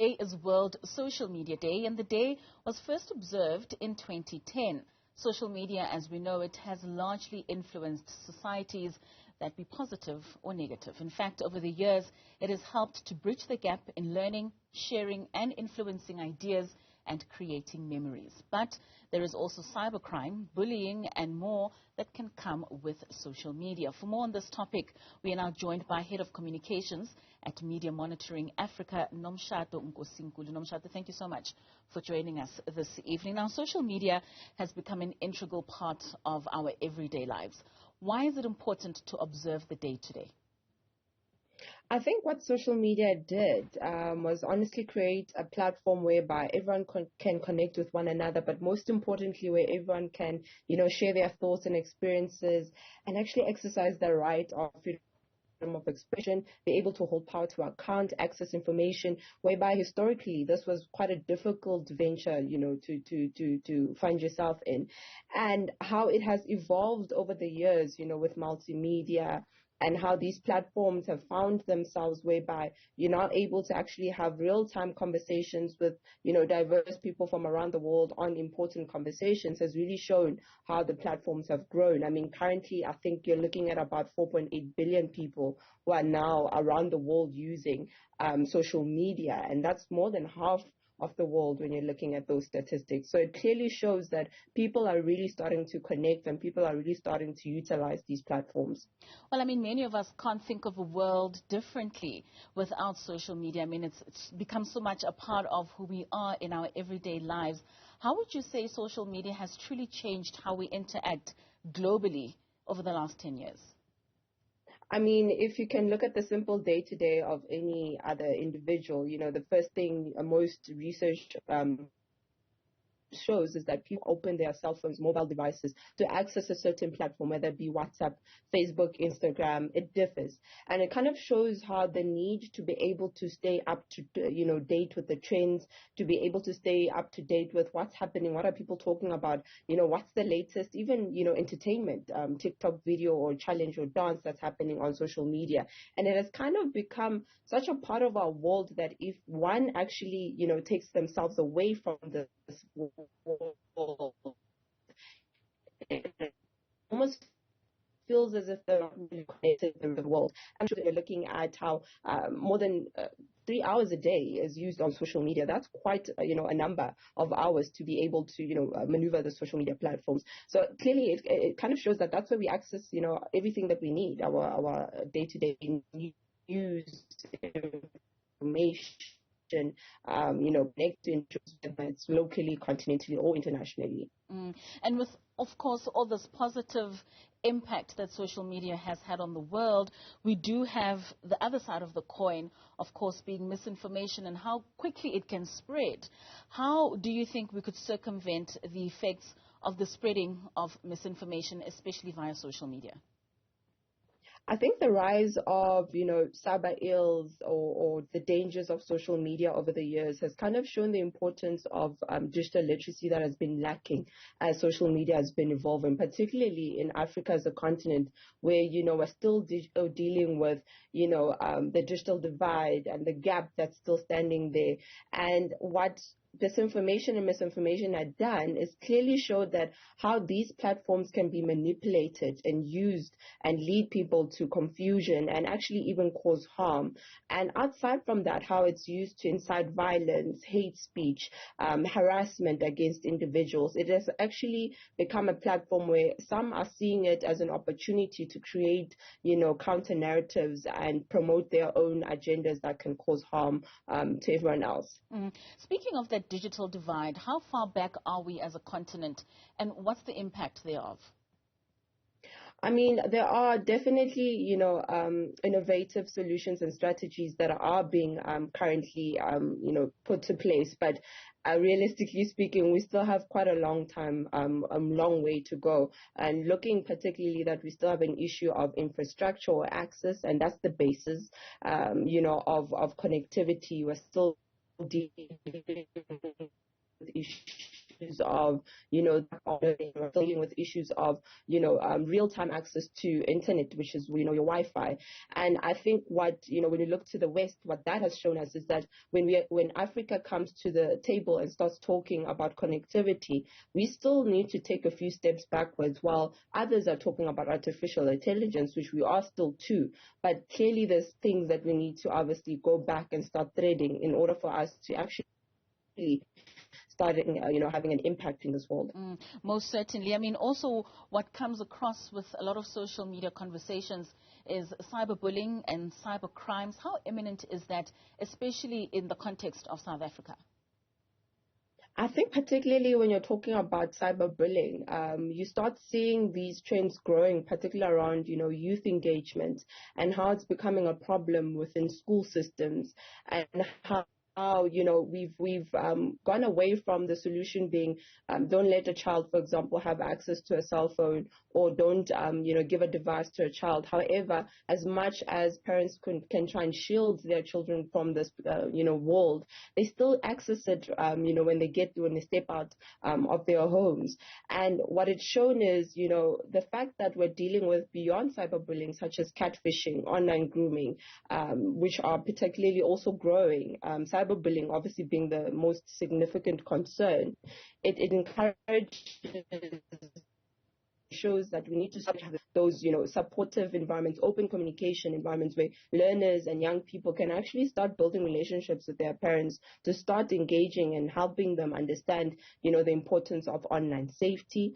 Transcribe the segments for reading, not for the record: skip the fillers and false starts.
Today is World Social Media Day, and the day was first observed in 2010. Social media, as we know it, has largely influenced societies, that be positive or negative. In fact, over the years, it has helped to bridge the gap in learning, sharing, and influencing ideas and creating memories. But there is also cybercrime, bullying, and more that can come with social media. For more on this topic, we are now joined by Head of Communications at Media Monitoring Africa, Nomshato Nkosinkulu. Nomshato, thank you so much for joining us this evening. Now, social media has become an integral part of our everyday lives. Why is it important to observe the day today? I think what social media did was honestly create a platform whereby everyone can connect with one another, but most importantly, where everyone can, share their thoughts and experiences and actually exercise their right of freedom of expression, be able to hold power to account, access information, whereby historically this was quite a difficult venture, to find yourself in. And how it has evolved over the years, with multimedia, and how these platforms have found themselves whereby you're now able to actually have real-time conversations with, diverse people from around the world on important conversations has really shown how the platforms have grown. I mean, currently, I think you're looking at about 4.8 billion people who are now around the world using social media, and that's more than half of the world when you're looking at those statistics. So it clearly shows that people are really starting to connect and people are really starting to utilize these platforms. Well, I mean, many of us can't think of a world differently without social media. I mean, it's become so much a part of who we are in our everyday lives. How would you say social media has truly changed how we interact globally over the last 10 years? I mean, if you can look at the simple day-to-day of any other individual, the first thing most research shows is that people open their cell phones, mobile devices to access a certain platform, whether it be WhatsApp, Facebook, Instagram. It differs. And it kind of shows how the need to be able to stay up to, date with the trends, to be able to stay up to date with what's happening, what are people talking about, what's the latest, even, entertainment, TikTok video or challenge or dance that's happening on social media. And it has kind of become such a part of our world that if one actually, takes themselves away from this world, it almost feels as if they're not really connected to the world. I'm sure they're looking at how more than 3 hours a day is used on social media. That's quite, a number of hours to be able to, maneuver the social media platforms. So clearly it kind of shows that that's where we access, everything that we need, our day-to-day news, information, connect to interests, whether it's locally, continentally, or internationally. And with, of course, all this positive impact that social media has had on the world, we do have the other side of the coin, of course, being misinformation and how quickly it can spread. How do you think we could circumvent the effects of the spreading of misinformation, especially via social media? I think the rise of, cyber ills or the dangers of social media over the years has kind of shown the importance of digital literacy that has been lacking as social media has been evolving, particularly in Africa as a continent where, we're still dealing with, the digital divide and the gap that's still standing there. And what disinformation and misinformation had done is clearly showed that how these platforms can be manipulated and used and lead people to confusion and actually even cause harm. And outside from that, how it's used to incite violence, hate speech, harassment against individuals. It has actually become a platform where some are seeing it as an opportunity to create, counter narratives and promote their own agendas that can cause harm to everyone else. Speaking of that digital divide, how far back are we as a continent and what's the impact thereof? I mean, there are definitely, innovative solutions and strategies that are being currently, put to place. But realistically speaking, we still have quite a long way to go. And looking particularly that we still have an issue of infrastructure or access, and that's the basis, of connectivity. We're still dealing with issues issues of, dealing with issues of, real-time access to internet, which is, your Wi-Fi. And I think what, when you look to the West, what that has shown us is that when Africa comes to the table and starts talking about connectivity, we still need to take a few steps backwards while others are talking about artificial intelligence, which we are still too. But clearly there's things that we need to obviously go back and start threading in order for us to actually starting, having an impact in this world. Most certainly. I mean, also what comes across with a lot of social media conversations is cyberbullying and cyber crimes. How imminent is that, especially in the context of South Africa? I think particularly when you're talking about cyberbullying, you start seeing these trends growing, particularly around, youth engagement and how it's becoming a problem within school systems, and how we've gone away from the solution being don't let a child, for example, have access to a cell phone, or don't give a device to a child. However, as much as parents can try and shield their children from this world, they still access it when they step out of their homes. And what it's shown is the fact that we're dealing with beyond cyberbullying, such as catfishing, online grooming, which are particularly also growing. Cyberbullying obviously being the most significant concern. It encourages, shows that we need to start having those, supportive environments, open communication environments where learners and young people can actually start building relationships with their parents, to start engaging and helping them understand, the importance of online safety.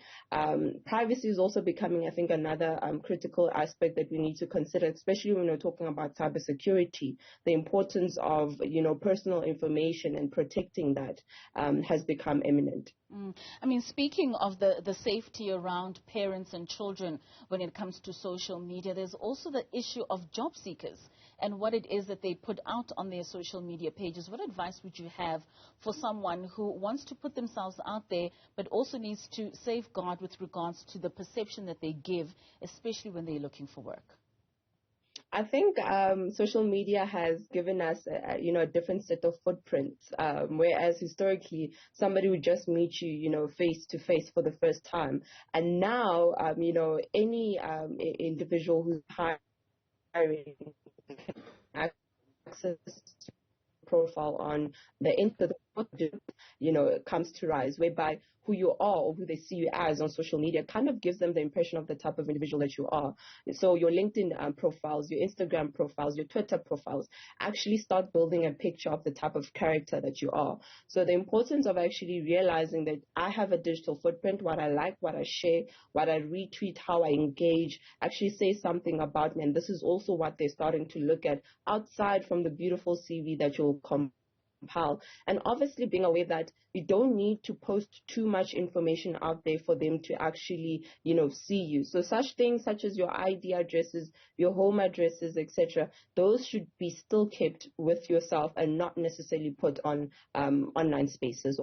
Privacy is also becoming, I think, another critical aspect that we need to consider, especially when we're talking about cybersecurity. The importance of, personal information and protecting that has become eminent. I mean, speaking of the safety around parents and children when it comes to social media, there's also the issue of job seekers and what it is that they put out on their social media pages. What advice would you have for someone who wants to put themselves out there but also needs to safeguard with regards to the perception that they give, especially when they're looking for work? I think social media has given us, a different set of footprints, whereas historically somebody would just meet you, face to face for the first time. And now, any individual who's hiring access to profile on the internet, comes to rise, whereby who you are or who they see you as on social media kind of gives them the impression of the type of individual that you are. So your LinkedIn profiles, your Instagram profiles, your Twitter profiles actually start building a picture of the type of character that you are. So the importance of actually realizing that I have a digital footprint, what I like, what I share, what I retweet, how I engage, actually says something about me. And this is also what they're starting to look at outside from the beautiful CV that you'll compile. And obviously being aware that you don't need to post too much information out there for them to actually, see you. So such things such as your ID addresses, your home addresses, etc., those should be still kept with yourself and not necessarily put on online spaces.